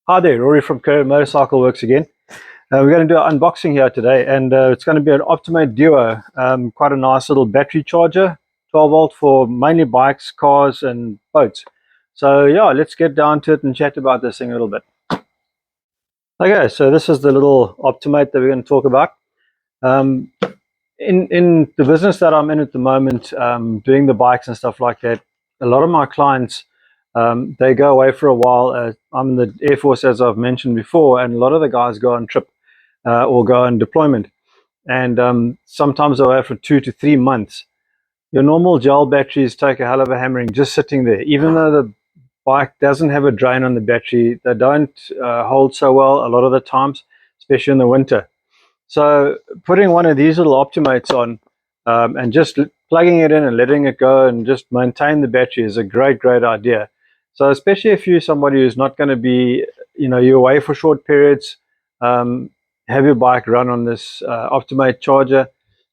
Hi there, Rory from Career Motorcycle Works again. We're going to do an unboxing here today, and it's going to be an Optimate Duo, quite a nice little battery charger, 12 volt for mainly bikes, cars, and boats. So yeah, let's get down to it and chat about this thing a little bit. Okay, so this is the little Optimate that we're going to talk about. Um, in the business that I'm in at the moment, doing the bikes and stuff like that, a lot of my clients, they go away for a while. I'm in the Air Force, as I've mentioned before, and a lot of the guys go on trip or go on deployment, and sometimes they're away for 2 to 3 months. Your normal gel batteries take a hell of a hammering just sitting there. Even though the bike doesn't have a drain on the battery, they don't hold so well a lot of the times, especially in the winter. So putting one of these little Optimates on and just plugging it in and letting it go and just maintain the battery is a great idea. So especially if you're somebody who's not going to be, you're away for short periods, um, have your bike run on this Optimate charger,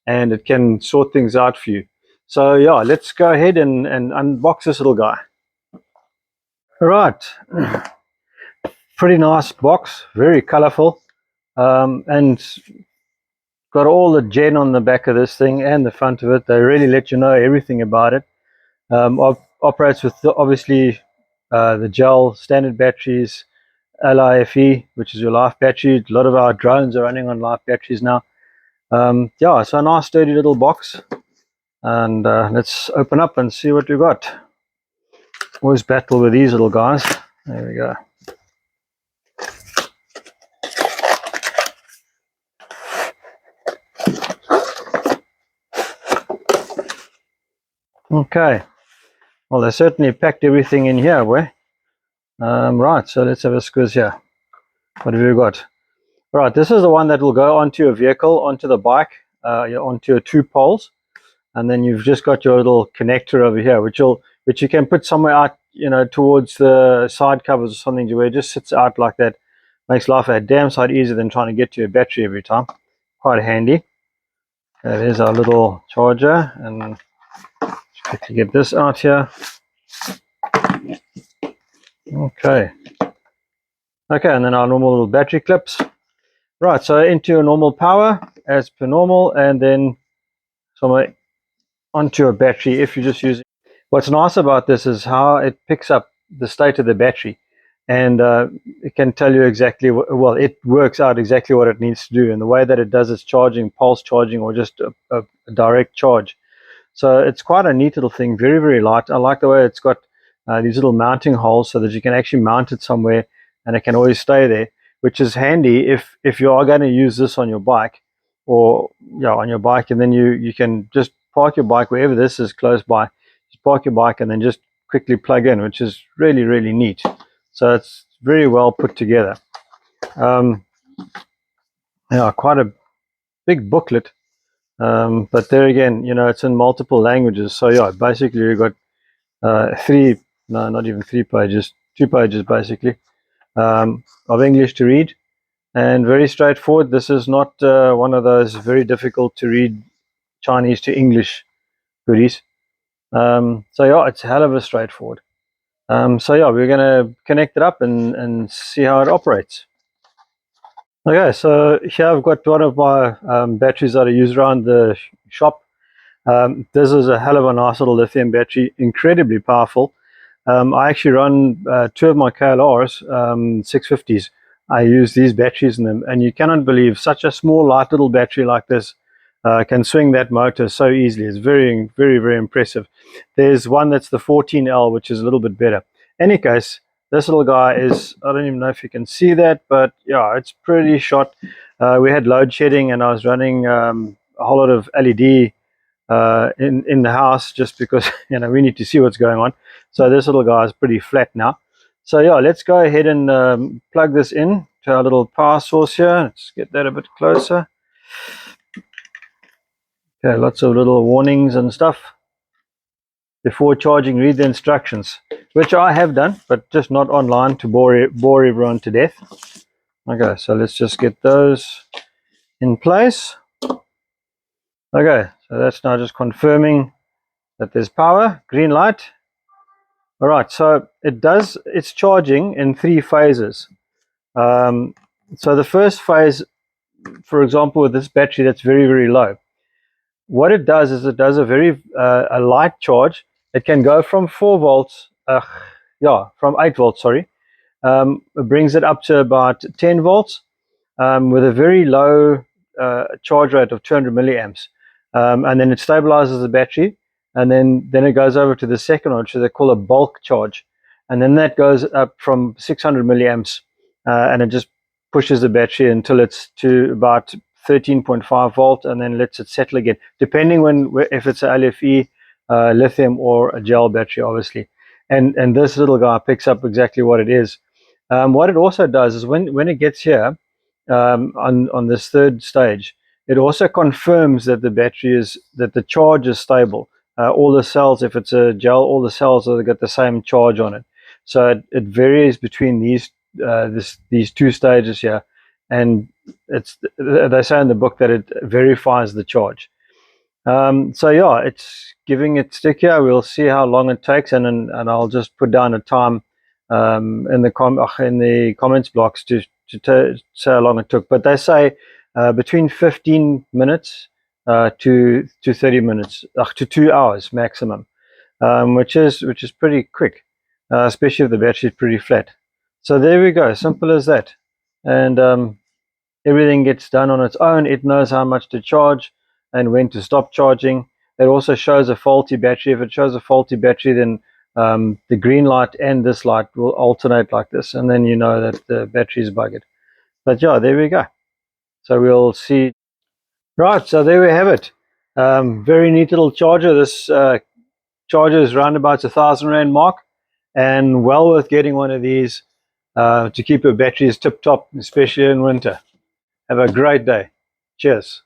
and it can sort things out for you. So yeah, let's go ahead and unbox this little guy. All right, pretty nice box, very colorful, and got all the gen on the back of this thing and the front of it. They really let you know everything about it. Operates with obviously the gel standard batteries, LIFE, which is your life battery. A lot of our drones are running on life batteries now. Yeah, so a nice sturdy little box, and let's open up and see what we got. Always battle with these little guys. There we go. Okay, well, they certainly packed everything in here, boy. Right, so let's have a squiz here. What have we got? Right, this is the one that will go onto your vehicle, onto the bike, onto your 2 poles, and then you've just got your little connector over here, which you can put somewhere out, towards the side covers or something, where it just sits out like that. Makes life a damn sight easier than trying to get to your battery every time. Quite handy. There's our little charger, and let's quickly get this out here. Okay, and then our normal little battery clips. Right, so into your normal power as per normal, and then somewhere onto a battery if you're just using. What's nice about this is how it picks up the state of the battery, and it can tell you exactly well, it works out exactly what it needs to do, and the way that it does its charging, pulse charging, or just a direct charge. So it's quite a neat little thing, very light. I like the way it's got these little mounting holes so that you can actually mount it somewhere and it can always stay there, which is handy if you are going to use this on your bike, or on your bike, and then you can just park your bike wherever this is close by. Just park your bike and then just quickly plug in, which is really neat. So it's very well put together. Quite a big booklet. But there again, it's in multiple languages. So yeah, basically you've got not even 3 pages, 2 pages basically, of English to read, and very straightforward. This is not one of those very difficult to read Chinese to English goodies. So yeah, it's a hell of a straightforward. So yeah, we're going to connect it up and see how it operates. Okay, so here I've got one of my batteries that I use around the shop. This is a hell of a nice little lithium battery, incredibly powerful. I actually run 2 of my KLRs, 650s. I use these batteries in them, and you cannot believe such a small, light little battery like this can swing that motor so easily. It's very impressive. There's one that's the 14L, which is a little bit better. Any case, this little guy is, I don't even know if you can see that, but yeah, it's pretty shot. We had load shedding, and I was running a whole lot of LED in the house, just because we need to see what's going on. So this little guy is pretty flat now. So yeah, let's go ahead and plug this in to our little power source here. Let's get that a bit closer. Okay, lots of little warnings and stuff. Before charging, read the instructions, which I have done, but just not online to bore everyone to death. Okay, so let's just get those in place. Okay, so that's now just confirming that there's power, green light. All right, so it's charging in 3 phases. So the first phase, for example, with this battery that's very, very low, what it does is it does a very a light charge. It can go from 4 volts, from 8 volts, sorry. It brings it up to about 10 volts with a very low charge rate of 200 milliamps. And then it stabilizes the battery, and then it goes over to the second one, which they call a bulk charge. And then that goes up from 600 milliamps, and it just pushes the battery until it's to about 13.5 volt, and then lets it settle again, depending if it's a LFE, lithium, or a gel battery, obviously. And this little guy picks up exactly what it is. What it also does is when it gets here, on this third stage, it also confirms that the charge is stable. All the cells, if it's a gel, all the cells have got the same charge on it. So it varies between these two stages here, and they say in the book that it verifies the charge. So yeah, it's giving it stick here. We'll see how long it takes, and I'll just put down a time in the comments blocks to say how long it took. But they say between 15 minutes to 30 minutes, to 2 hours maximum, which is pretty quick, especially if the battery is pretty flat. So there we go, simple as that. And everything gets done on its own. It knows how much to charge and when to stop charging. It also shows a faulty battery. If it shows a faulty battery, then the green light and this light will alternate like this, and then you know that the battery is buggered. But yeah, there we go. So we'll see. Right, so there we have it. Very neat little charger. This charger is around about R1,000 mark, and well worth getting one of these to keep your batteries tip top, especially in winter. Have a great day. Cheers.